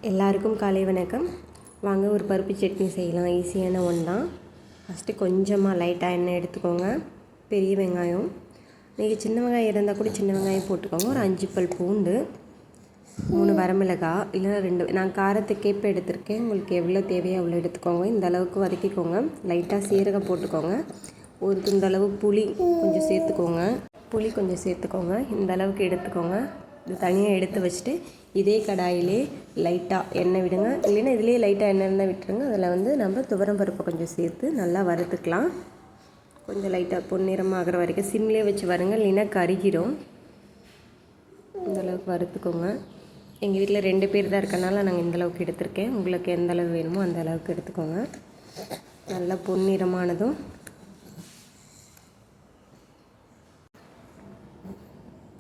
எல்லாருக்கும் காலை வணக்கம். வாங்க ஒரு பருப்பு சட்னி செய்யலாம். ஈஸியான ஒன்று தான். ஃபஸ்ட்டு கொஞ்சமாக லைட்டாக எண்ணெய் எடுத்துக்கோங்க. பெரிய வெங்காயம், நீங்கள் சின்ன வெங்காயம் இருந்தால் கூட சின்ன வெங்காயம் போட்டுக்கோங்க. ஒரு 5 பல் பூண்டு, 3 வரமிளகாய் இல்லைனா 2. நான் காரத்துக்கேற்ப எடுத்திருக்கேன். உங்களுக்கு எவ்வளோ தேவையோ அவ்வளோ எடுத்துக்கோங்க. இந்த அளவுக்கு வதக்கிக்கோங்க. லைட்டாக சீரகம் போட்டுக்கோங்க. ஒரு துண்டளவு புளி கொஞ்சம் சேர்த்துக்கோங்க. இந்த அளவுக்கு எடுத்துக்கோங்க. இது தனியாக எடுத்து வச்சுட்டு இதே கடாயிலே லைட்டாக எண்ணெய் விடுங்க. இல்லைன்னா இதுலேயே லைட்டாக எண்ணெய் இருந்தால் விட்டுருங்க. அதில் நம்ம துவரம் பருப்பை கொஞ்சம் சேர்த்து நல்லா வறுத்துக்கலாம். கொஞ்சம் லைட்டாக பொன்னிறமாக ஆகிற வரைக்கும் சிம்லேயே வச்சு வருங்க, இல்லைன்னா கருகிடும். இந்தளவுக்கு வறுத்துக்கோங்க. எங்கள் வீட்டில் 2 பேர் தான் இருக்கனால நாங்கள் இந்தளவுக்கு எடுத்திருக்கேன். உங்களுக்கு எந்த அளவு வேணுமோ அந்த அளவுக்கு எடுத்துக்கோங்க. நல்லா பொன்னிறமானதும்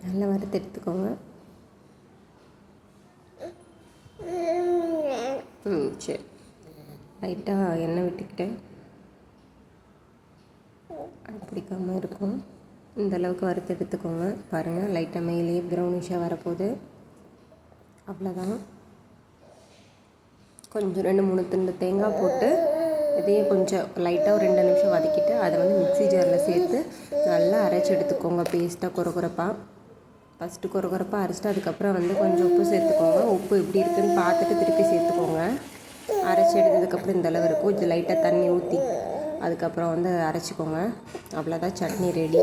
நல்லா வறுத்து எடுத்துக்கோங்க. சரி, லைட்டாக எண்ணெய் விட்டுக்கிட்டேன், பிடிக்காமல் இருக்கும். இந்தளவுக்கு வறுத்து எடுத்துக்கோங்க. பாருங்கள், லைட்டாக மேலேயே ப்ரௌனிஷாக வரப்போகுது. அவ்வளோதான். கொஞ்சம் 2-3 துண்டு தேங்காய் போட்டு இதையே கொஞ்சம் லைட்டாக ஒரு 2 நிமிஷம் வதக்கிட்டு அதை மிக்ஸி ஜாரில் சேர்த்து நல்லா அரைச்சி எடுத்துக்கோங்க. பேஸ்ட்டாக குறகுறப்பாக ஃபஸ்ட்டு குறகுறப்பாக அரைச்சிட்டு அதுக்கப்புறம் கொஞ்சம் உப்பு சேர்த்துக்கோங்க. உப்பு எப்படி இருக்குதுன்னு பார்த்துட்டு திருப்பி சேர்த்துக்கோங்க. அரைச்சி எடுத்ததுக்கப்புறம் இந்தளவு இருக்கும். இது லைட்டாக தண்ணி ஊற்றி அதுக்கப்புறம் அரைச்சிக்கோங்க. அவ்வளோதான், சட்னி ரெடி.